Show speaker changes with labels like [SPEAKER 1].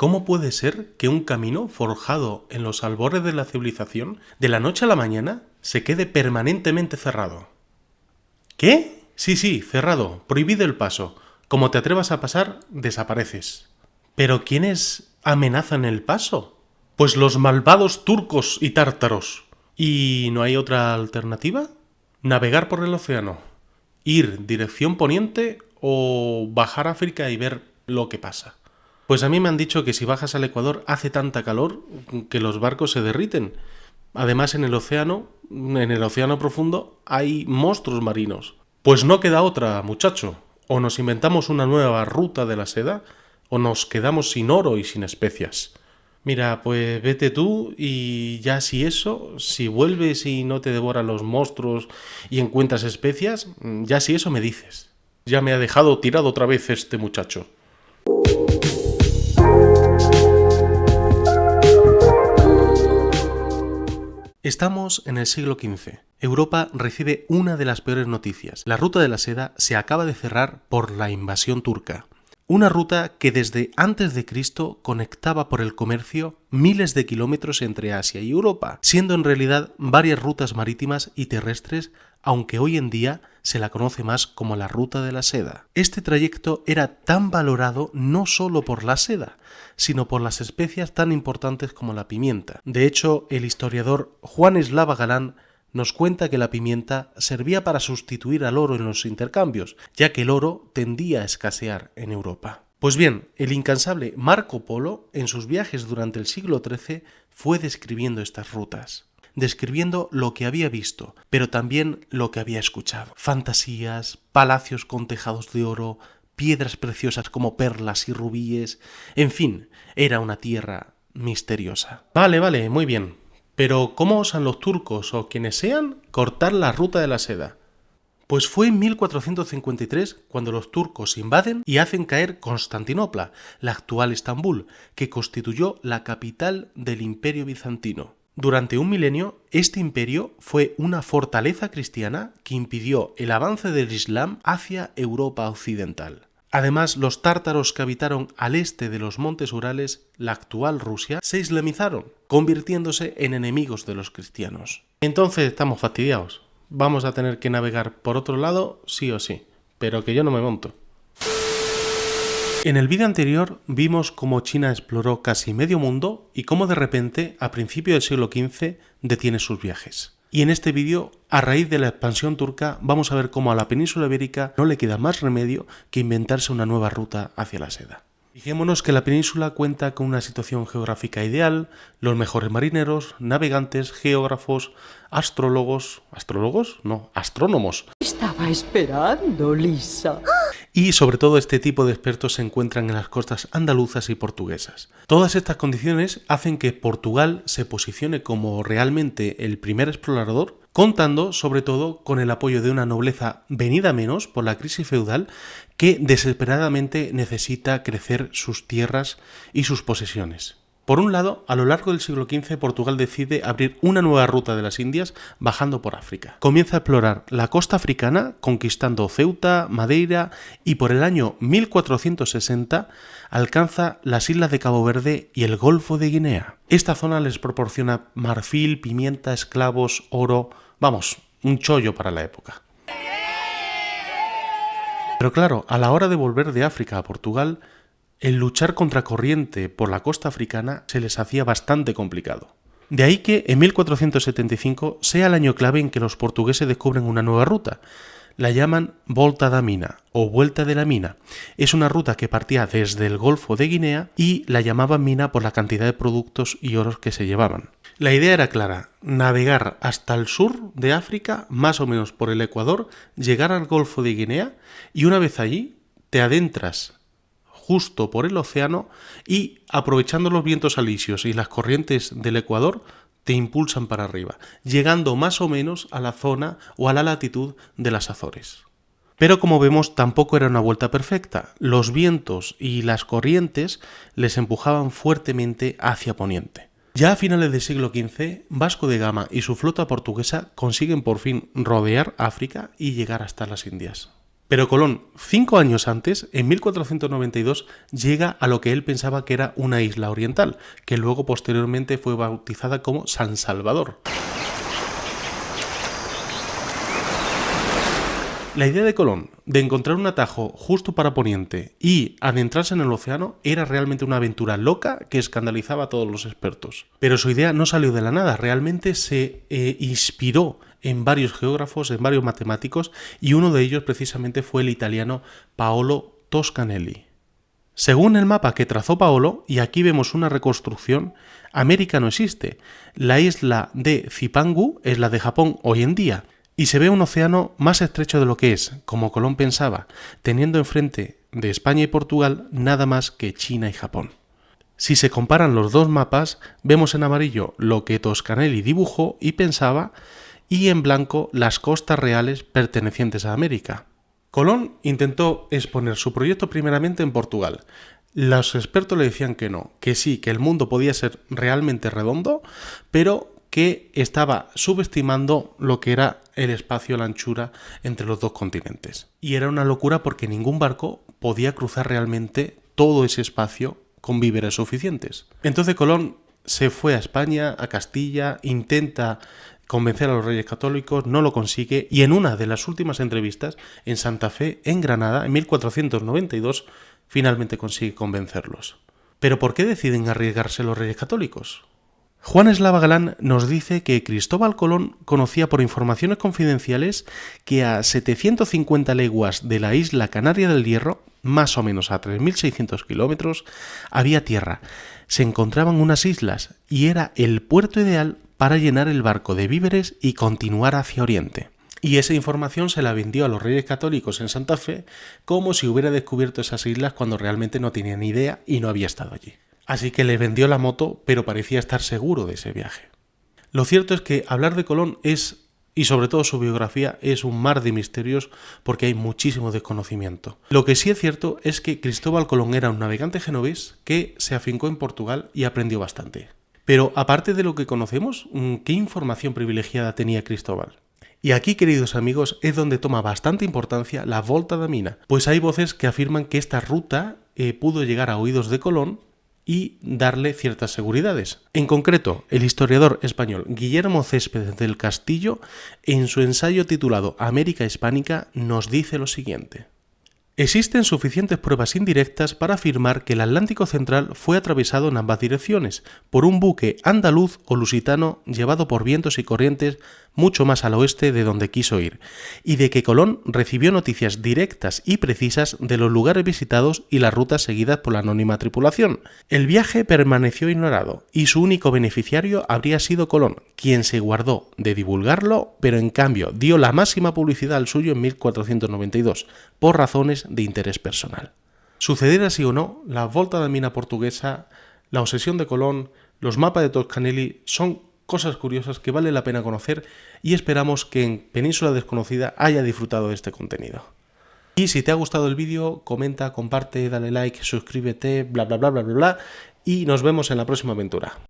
[SPEAKER 1] ¿Cómo puede ser que un camino forjado en los albores de la civilización, de la noche a la mañana, se quede permanentemente cerrado? ¿Qué? Sí, cerrado, prohibido el paso. Como te atrevas a pasar, desapareces. ¿Pero quiénes amenazan el paso? Pues los malvados turcos y tártaros. ¿Y no hay otra alternativa? Navegar por el océano, ir dirección poniente o bajar a África y ver lo que pasa. Pues a mí me han dicho que si bajas al Ecuador hace tanta calor que los barcos se derriten. Además en el océano profundo, hay monstruos marinos. Pues no queda otra, muchacho. O nos inventamos una nueva ruta de la seda, o nos quedamos sin oro y sin especias. Mira, pues vete tú y ya si vuelves y no te devoran los monstruos y encuentras especias, ya si eso me dices. Ya me ha dejado tirado otra vez este muchacho. Estamos en el siglo XV. Europa recibe una de las peores noticias. La ruta de la seda se acaba de cerrar por la invasión turca. Una ruta que desde antes de Cristo conectaba por el comercio miles de kilómetros entre Asia y Europa, siendo en realidad varias rutas marítimas y terrestres, aunque hoy en día se la conoce más como la Ruta de la Seda. Este trayecto era tan valorado no solo por la seda, sino por las especias tan importantes como la pimienta. De hecho, el historiador Juan Eslava Galán nos cuenta que la pimienta servía para sustituir al oro en los intercambios, ya que el oro tendía a escasear en Europa. Pues bien, el incansable Marco Polo, en sus viajes durante el siglo XIII, fue describiendo estas rutas, describiendo lo que había visto, pero también lo que había escuchado. Fantasías, palacios con tejados de oro, piedras preciosas como perlas y rubíes, en fin, era una tierra misteriosa. Vale, muy bien. Pero ¿cómo osan los turcos o quienes sean cortar la ruta de la seda? Pues fue en 1453 cuando los turcos invaden y hacen caer Constantinopla, la actual Estambul, que constituyó la capital del Imperio bizantino. Durante un milenio, este imperio fue una fortaleza cristiana que impidió el avance del Islam hacia Europa occidental. Además, los tártaros que habitaron al este de los montes Urales, la actual Rusia, se islamizaron, convirtiéndose en enemigos de los cristianos. Entonces estamos fastidiados. Vamos a tener que navegar por otro lado sí o sí, pero que yo no me monto. En el vídeo anterior vimos cómo China exploró casi medio mundo y cómo de repente, a principios del siglo XV, detiene sus viajes. Y en este vídeo, a raíz de la expansión turca, vamos a ver cómo a la península ibérica no le queda más remedio que inventarse una nueva ruta hacia la seda. Fijémonos que la península cuenta con una situación geográfica ideal, los mejores marineros, navegantes, geógrafos, astrónomos.
[SPEAKER 2] Estaba esperando, Lisa.
[SPEAKER 1] Y sobre todo este tipo de expertos se encuentran en las costas andaluzas y portuguesas. Todas estas condiciones hacen que Portugal se posicione como realmente el primer explorador, contando sobre todo con el apoyo de una nobleza venida menos por la crisis feudal que desesperadamente necesita crecer sus tierras y sus posesiones. Por un lado, a lo largo del siglo XV, Portugal decide abrir una nueva ruta de las Indias bajando por África. Comienza a explorar la costa africana, conquistando Ceuta, Madeira y por el año 1460 alcanza las islas de Cabo Verde y el Golfo de Guinea. Esta zona les proporciona marfil, pimienta, esclavos, oro, vamos, un chollo para la época. Pero claro, a la hora de volver de África a Portugal, el luchar contracorriente por la costa africana se les hacía bastante complicado. De ahí que en 1475 sea el año clave en que los portugueses descubren una nueva ruta. La llaman Volta da Mina o Vuelta de la Mina. Es una ruta que partía desde el Golfo de Guinea y la llamaban mina por la cantidad de productos y oros que se llevaban. La idea era clara, navegar hasta el sur de África, más o menos por el Ecuador, llegar al Golfo de Guinea y una vez allí te adentras justo por el océano y, aprovechando los vientos alisios y las corrientes del Ecuador, te impulsan para arriba, llegando más o menos a la zona o a la latitud de las Azores. Pero como vemos, tampoco era una vuelta perfecta. Los vientos y las corrientes les empujaban fuertemente hacia poniente. Ya a finales del siglo XV, Vasco de Gama y su flota portuguesa consiguen por fin rodear África y llegar hasta las Indias. Pero Colón, 5 años antes, en 1492, llega a lo que él pensaba que era una isla oriental, que luego posteriormente fue bautizada como San Salvador. La idea de Colón de encontrar un atajo justo para Poniente y adentrarse en el océano era realmente una aventura loca que escandalizaba a todos los expertos. Pero su idea no salió de la nada, realmente se inspiró en varios geógrafos, en varios matemáticos, y uno de ellos precisamente fue el italiano Paolo Toscanelli. Según el mapa que trazó Paolo, y aquí vemos una reconstrucción, América no existe. La isla de Zipangu es la de Japón hoy en día, y se ve un océano más estrecho de lo que es, como Colón pensaba, teniendo enfrente de España y Portugal nada más que China y Japón. Si se comparan los dos mapas, vemos en amarillo lo que Toscanelli dibujó y pensaba, y en blanco las costas reales pertenecientes a América. Colón intentó exponer su proyecto primeramente en Portugal. Los expertos le decían que no, que sí, que el mundo podía ser realmente redondo, pero que estaba subestimando lo que era el espacio, la anchura entre los dos continentes. Y era una locura porque ningún barco podía cruzar realmente todo ese espacio con víveres suficientes. Entonces Colón se fue a España, a Castilla, intenta convencer a los reyes católicos, no lo consigue, y en una de las últimas entrevistas en Santa Fe, en Granada, en 1492, finalmente consigue convencerlos. ¿Pero por qué deciden arriesgarse los reyes católicos? Juan Eslava Galán nos dice que Cristóbal Colón conocía por informaciones confidenciales que a 750 leguas de la isla Canaria del Hierro, más o menos a 3.600 kilómetros, había tierra. Se encontraban unas islas y era el puerto ideal para llenar el barco de víveres y continuar hacia Oriente. Y esa información se la vendió a los reyes católicos en Santa Fe como si hubiera descubierto esas islas cuando realmente no tenía ni idea y no había estado allí. Así que le vendió la moto, pero parecía estar seguro de ese viaje. Lo cierto es que hablar de Colón es, y sobre todo su biografía, es un mar de misterios porque hay muchísimo desconocimiento. Lo que sí es cierto es que Cristóbal Colón era un navegante genovés que se afincó en Portugal y aprendió bastante. Pero aparte de lo que conocemos, ¿qué información privilegiada tenía Cristóbal? Y aquí, queridos amigos, es donde toma bastante importancia la Volta da Mina, pues hay voces que afirman que esta ruta pudo llegar a oídos de Colón y darle ciertas seguridades. En concreto, el historiador español Guillermo Céspedes del Castillo, en su ensayo titulado América Hispánica, nos dice lo siguiente. Existen suficientes pruebas indirectas para afirmar que el Atlántico Central fue atravesado en ambas direcciones por un buque andaluz o lusitano llevado por vientos y corrientes mucho más al oeste de donde quiso ir, y de que Colón recibió noticias directas y precisas de los lugares visitados y las rutas seguidas por la anónima tripulación. El viaje permaneció ignorado, y su único beneficiario habría sido Colón, quien se guardó de divulgarlo, pero en cambio dio la máxima publicidad al suyo en 1492, por razones de interés personal. Sucediera así o no, la Volta da Mina portuguesa, la obsesión de Colón, los mapas de Toscanelli son cosas curiosas que vale la pena conocer y esperamos que en Península Desconocida haya disfrutado de este contenido. Y si te ha gustado el vídeo, comenta, comparte, dale like, suscríbete, bla bla bla bla bla bla, y nos vemos en la próxima aventura.